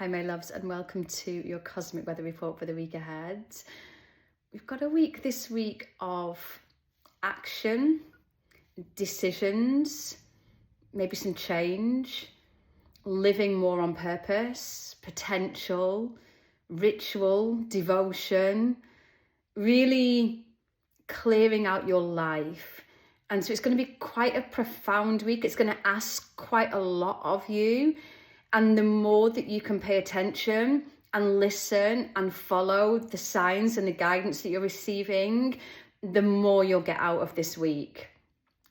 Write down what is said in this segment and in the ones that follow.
Hi my loves, and welcome to your cosmic weather report for the week ahead. We've got a week this week of action, decisions, maybe some change, living more on purpose, potential, ritual, devotion, really clearing out your life. And so it's going to be quite a profound week. It's going to ask quite a lot of you. And the more that you can pay attention and listen and follow the signs and the guidance that you're receiving, the more you'll get out of this week.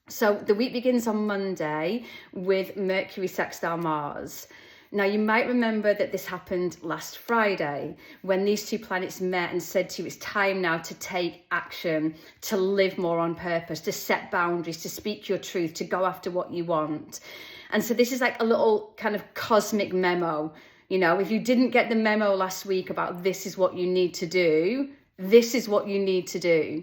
So the week begins on Monday with Mercury sextile Mars. Now, you might remember that this happened last Friday when these two planets met and said to you, it's time now to take action, to live more on purpose, to set boundaries, to speak your truth, to go after what you want. And so this is like a little kind of cosmic memo. You know, if you didn't get the memo last week about this is what you need to do, this is what you need to do.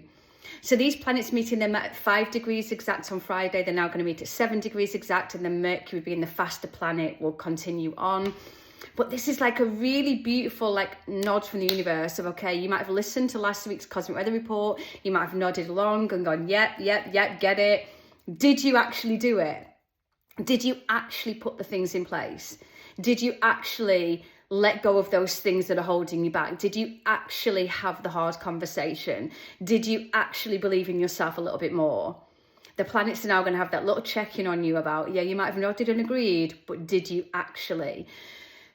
So these planets meeting them at 5 degrees exact on Friday. They're now going to meet at 7 degrees exact, and then Mercury, being the faster planet, will continue on. But this is like a really beautiful like nod from the universe of, okay, you might have listened to last week's cosmic weather report. You might have nodded along and gone, yep, get it. Did you actually do it? Did you actually put the things in place? Did you actually let go of those things that are holding you back? Did you actually have the hard conversation? Did you actually believe in yourself a little bit more? The planets are now going to have that little check-in on you about, yeah, you might have nodded and agreed, but did you actually?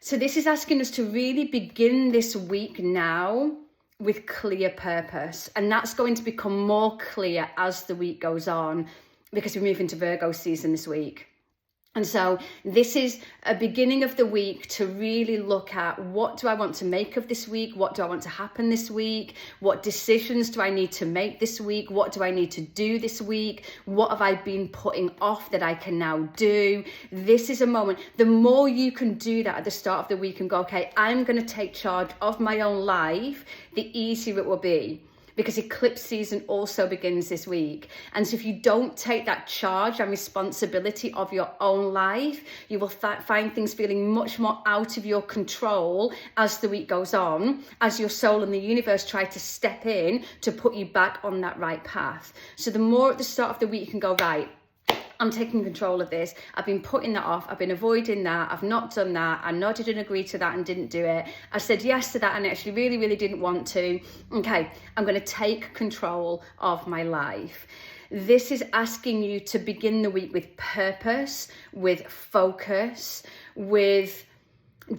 So this is asking us to really begin this week now with clear purpose. And that's going to become more clear as the week goes on, because we move into Virgo season this week. And so this is a beginning of the week to really look at, what do I want to make of this week? What do I want to happen this week? What decisions do I need to make this week? What do I need to do this week? What have I been putting off that I can now do? This is a moment. The more you can do that at the start of the week and go, okay, I'm going to take charge of my own life, the easier it will be. Because eclipse season also begins this week. And so if you don't take that charge and responsibility of your own life, you will find things feeling much more out of your control as the week goes on, as your soul and the universe try to step in to put you back on that right path. So the more at the start of the week you can go, right, I'm taking control of this. I've been putting that off. I've been avoiding that. I've not done that. I nodded and agreed to that and didn't do it. I said yes to that and actually really didn't want to. Okay, I'm going to take control of my life. This is asking you to begin the week with purpose, with focus, with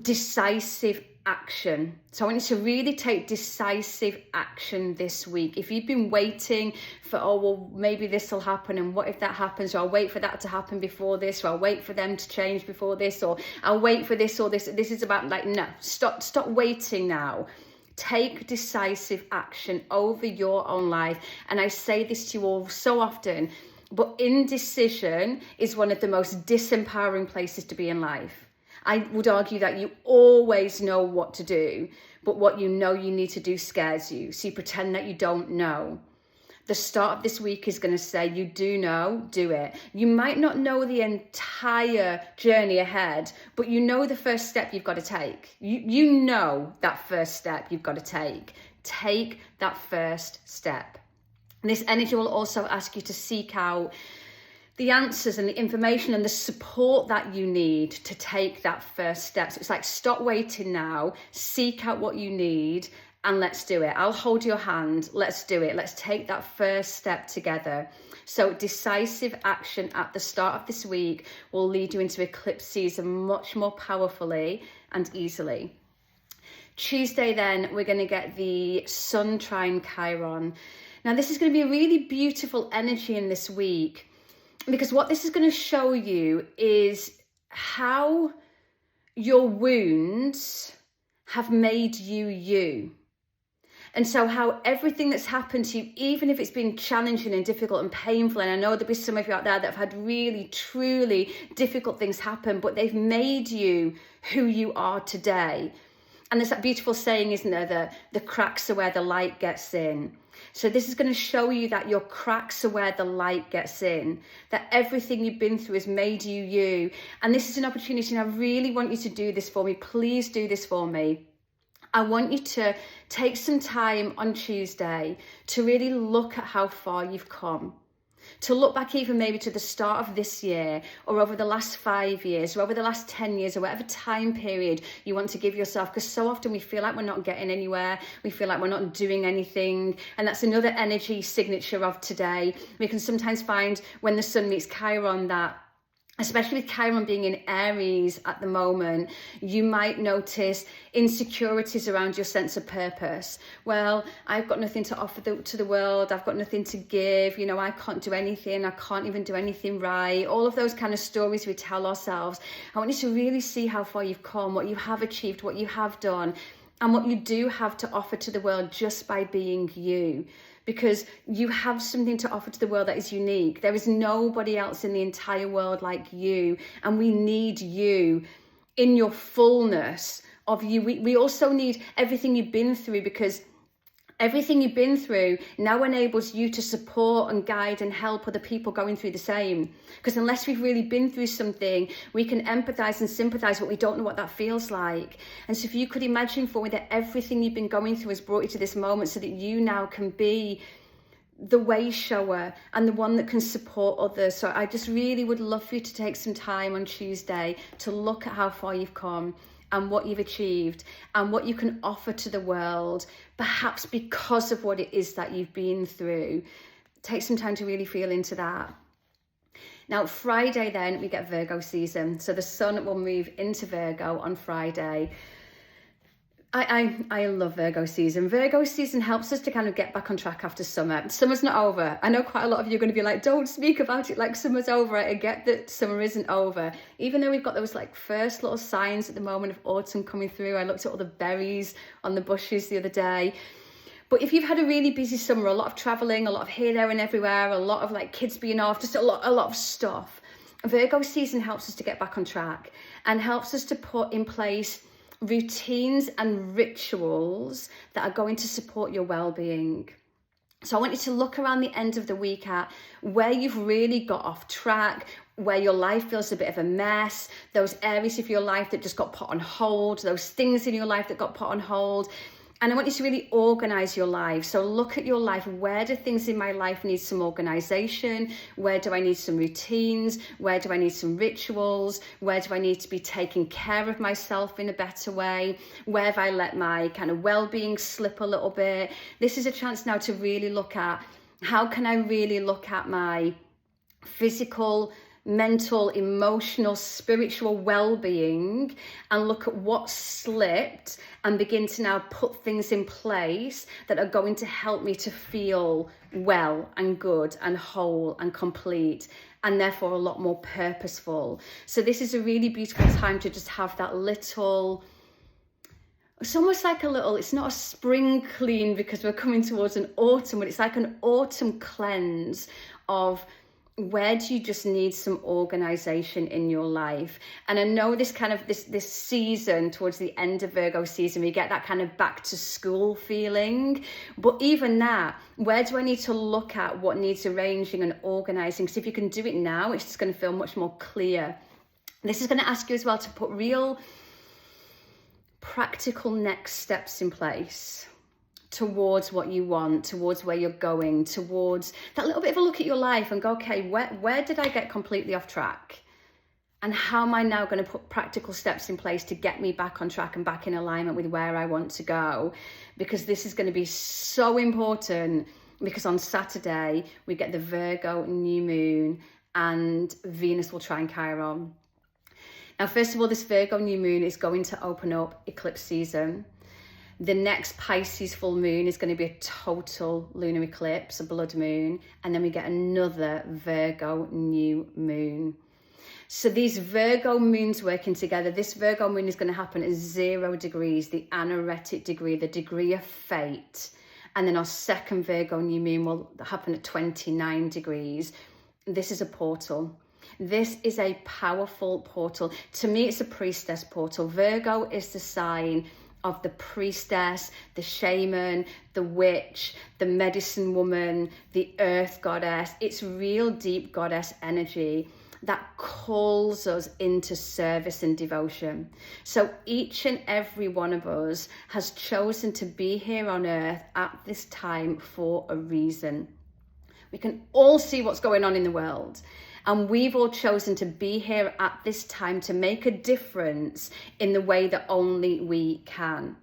decisive action. So I want you to really take decisive action this week. If you've been waiting for, oh, well, maybe this will happen, and what if that happens, or I'll wait for that to happen before this, or I'll wait for them to change before this, or I'll wait for this or this. This is about like, no, stop waiting now. Take decisive action over your own life. And I say this to you all so often, but indecision is one of the most disempowering places to be in life. I would argue that you always know what to do, but what you know you need to do scares you. So you pretend that you don't know. The start of this week is going to say, you do know, do it. You might not know the entire journey ahead, but you know the first step you've got to take. You know that first step you've got to take. Take that first step. And this energy will also ask you to seek out the answers and the information and the support that you need to take that first step. So it's like, stop waiting now, seek out what you need, and let's do it. I'll hold your hand. Let's do it. Let's take that first step together. So decisive action at the start of this week will lead you into eclipse season much more powerfully and easily. Tuesday then, we're going to get the Sun trine Chiron. Now this is going to be a really beautiful energy in this week, because what this is going to show you is how your wounds have made you you. And so how everything that's happened to you, even if it's been challenging and difficult and painful, and I know there'll be some of you out there that have had really, truly difficult things happen, but they've made you who you are today. And there's that beautiful saying, isn't there, that the cracks are where the light gets in. So this is going to show you that your cracks are where the light gets in, that everything you've been through has made you you. And this is an opportunity, and I really want you to do this for me. Please do this for me. I want you to take some time on Tuesday to really look at how far you've come. To look back even maybe to the start of this year, or over the last 5 years, or over the last 10 years, or whatever time period you want to give yourself. Because so often we feel like we're not getting anywhere. We feel like we're not doing anything. And that's another energy signature of today. We can sometimes find when the sun meets Chiron that, especially with Chiron being in Aries at the moment, you might notice insecurities around your sense of purpose. Well, I've got nothing to offer to the world. I've got nothing to give. You know, I can't do anything. I can't even do anything right. All of those kind of stories we tell ourselves. I want you to really see how far you've come, what you have achieved, what you have done, and what you do have to offer to the world just by being you. Because you have something to offer to the world that is unique. There is nobody else in the entire world like you. And we need you in your fullness of you. We also need everything you've been through, because everything you've been through now enables you to support and guide and help other people going through the same. Because unless we've really been through something, we can empathize and sympathize, but we don't know what that feels like. And so if you could imagine for me that everything you've been going through has brought you to this moment, so that you now can be the way shower and the one that can support others. So I just really would love for you to take some time on Tuesday to look at how far you've come, and what you've achieved, and what you can offer to the world, perhaps because of what it is that you've been through. Take some time to really feel into that. Now, Friday then, we get Virgo season. So the sun will move into Virgo on Friday. I love Virgo season. Virgo season helps us to kind of get back on track after summer. Summer's not over. I know quite a lot of you are going to be like, don't speak about it like summer's over. I get that summer isn't over. Even though we've got those like first little signs at the moment of autumn coming through. I looked at all the berries on the bushes the other day. But if you've had a really busy summer, a lot of traveling, a lot of here, there and everywhere, a lot of like kids being off, just a lot of stuff, Virgo season helps us to get back on track and helps us to put in place routines and rituals that are going to support your well-being. So I want you to look around the end of the week at where you've really got off track, where your life feels a bit of a mess, those areas of your life that just got put on hold, those things in your life that got put on hold. And I want you to really organize your life. So look at your life. Where do things in my life need some organization? Where do I need some routines? Where do I need some rituals? Where do I need to be taking care of myself in a better way? Where have I let my kind of well-being slip a little bit? This is a chance now to really look at, how can I really look at my physical, mental, emotional, spiritual well-being, and look at what slipped and begin to now put things in place that are going to help me to feel well and good and whole and complete, and therefore a lot more purposeful. So this is a really beautiful time to just have that little, it's almost like a little, it's not a spring clean because we're coming towards an autumn, but it's like an autumn cleanse of where do you just need some organization in your life. And I know this kind of this season towards the end of Virgo season, we get that kind of back to school feeling, but even that, where do I need to look at what needs arranging and organizing? So if you can do it now, it's just going to feel much more clear. This is going to ask you as well to put real practical next steps in place towards what you want, towards where you're going, towards that little bit of a look at your life and go, okay, where did I get completely off track? And how am I now going to put practical steps in place to get me back on track and back in alignment with where I want to go? Because this is going to be so important, because on Saturday we get the Virgo new moon and Venus will trine Chiron. Now, first of all, this Virgo new moon is going to open up eclipse season. The next Pisces full moon is going to be a total lunar eclipse, a blood moon. And then we get another Virgo new moon. So these Virgo moons working together, this Virgo moon is going to happen at 0 degrees, the anaretic degree, the degree of fate. And then our second Virgo new moon will happen at 29 degrees. This is a portal. This is a powerful portal. To me, it's a priestess portal. Virgo is the sign of the priestess, the shaman, the witch, the medicine woman, the earth goddess. It's real deep goddess energy that calls us into service and devotion. So each and every one of us has chosen to be here on earth at this time for a reason. We can all see what's going on in the world, and we've all chosen to be here at this time to make a difference in the way that only we can.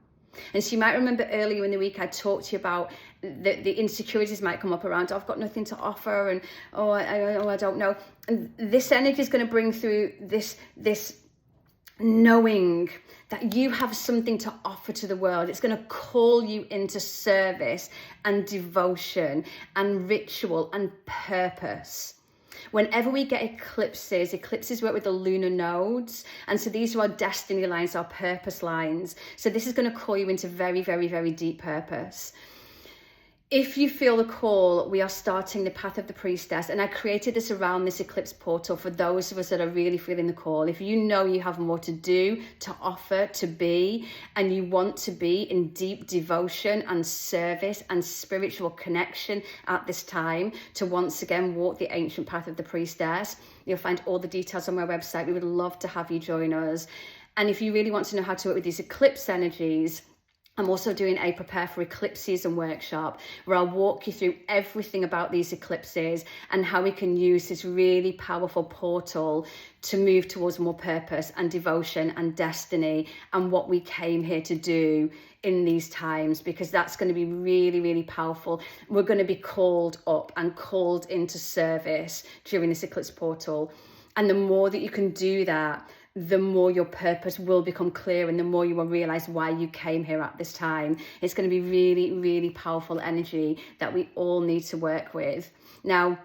And so you might remember earlier in the week I talked to you about the insecurities might come up around, I've got nothing to offer, and I don't know. And this energy is going to bring through this knowing that you have something to offer to the world. It's going to call you into service and devotion and ritual and purpose. Whenever we get eclipses work with the lunar nodes. And so these are our destiny lines, our purpose lines. So this is going to call you into very, very, very deep purpose. If you feel the call, we are starting the path of the priestess. And I created this around this eclipse portal for those of us that are really feeling the call. If you know you have more to do, to offer, to be, and you want to be in deep devotion and service and spiritual connection at this time to once again walk the ancient path of the priestess, you'll find all the details on my website. We would love to have you join us. And if you really want to know how to work with these eclipse energies, I'm also doing a Prepare for Eclipse Season workshop where I'll walk you through everything about these eclipses and how we can use this really powerful portal to move towards more purpose and devotion and destiny and what we came here to do in these times, because that's going to be really, really powerful. We're going to be called up and called into service during this eclipse portal. And the more that you can do that, the more your purpose will become clear and the more you will realize why you came here at this time. It's going to be really, really powerful energy that we all need to work with. Now,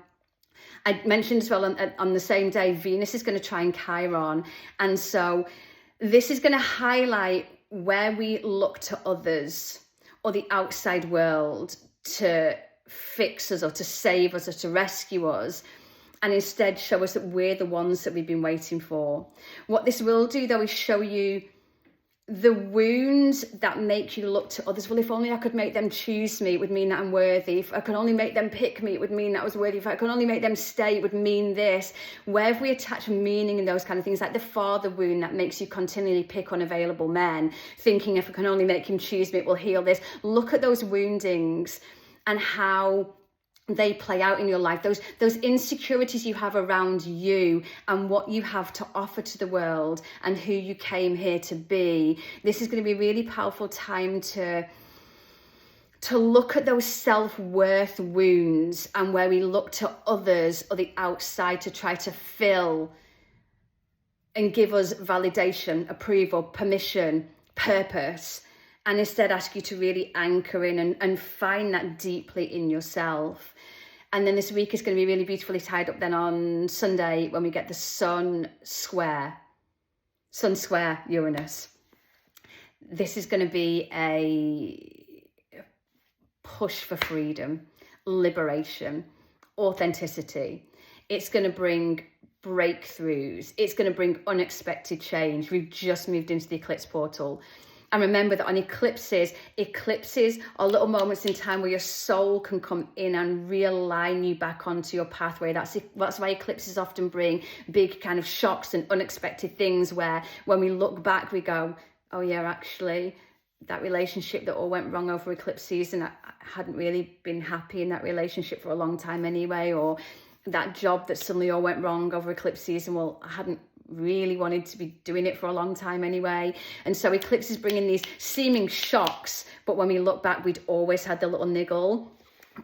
I mentioned as well on the same day, Venus is going to trine Chiron. And so this is going to highlight where we look to others or the outside world to fix us or to save us or to rescue us, and instead show us that we're the ones that we've been waiting for. What this will do, though, is show you the wounds that make you look to others. Well, if only I could make them choose me, it would mean that I'm worthy. If I could only make them pick me, it would mean that I was worthy. If I could only make them stay, it would mean this. Wherever we attach meaning in those kind of things, like the father wound that makes you continually pick unavailable men, thinking if I can only make him choose me, it will heal this. Look at those woundings and how they play out in your life, those insecurities you have around you and what you have to offer to the world and who you came here to be. This is going to be a really powerful time to look at those self-worth wounds and where we look to others or the outside to try to fill and give us validation, approval, permission, purpose, and instead ask you to really anchor in and find that deeply in yourself. And then this week is going to be really beautifully tied up then on Sunday when we get the Sun square Uranus. This is going to be a push for freedom, liberation, authenticity. It's going to bring breakthroughs. It's going to bring unexpected change. We've just moved into the eclipse portal. And remember that on eclipses are little moments in time where your soul can come in and realign you back onto your pathway. That's why eclipses often bring big kind of shocks and unexpected things where when we look back, we go, oh yeah, actually, that relationship that all went wrong over eclipse season, I hadn't really been happy in that relationship for a long time anyway, or that job that suddenly all went wrong over eclipse season, well, I hadn't really wanted to be doing it for a long time anyway. And so eclipses bring in these seeming shocks, but when we look back, we'd always had the little niggle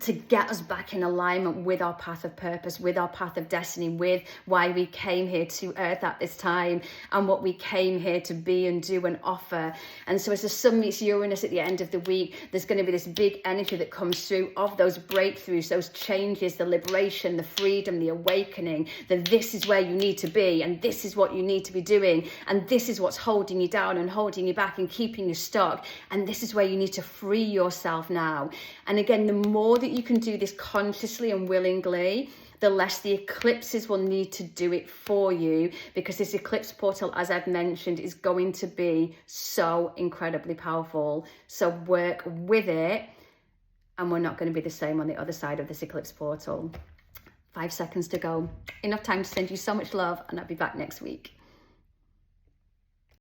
to get us back in alignment with our path of purpose, with our path of destiny, with why we came here to earth at this time and what we came here to be and do and offer. And so as the sun meets Uranus at the end of the week, there's going to be this big energy that comes through of those breakthroughs, those changes, the liberation, the freedom, the awakening, that this is where you need to be and this is what you need to be doing and this is what's holding you down and holding you back and keeping you stuck, and this is where you need to free yourself now. And again, the more that you can do this consciously and willingly, the less the eclipses will need to do it for you, because this eclipse portal, as I've mentioned, is going to be so incredibly powerful. So work with it, and we're not going to be the same on the other side of this eclipse portal. 5 seconds to go. Enough time to send you so much love, and I'll be back next week.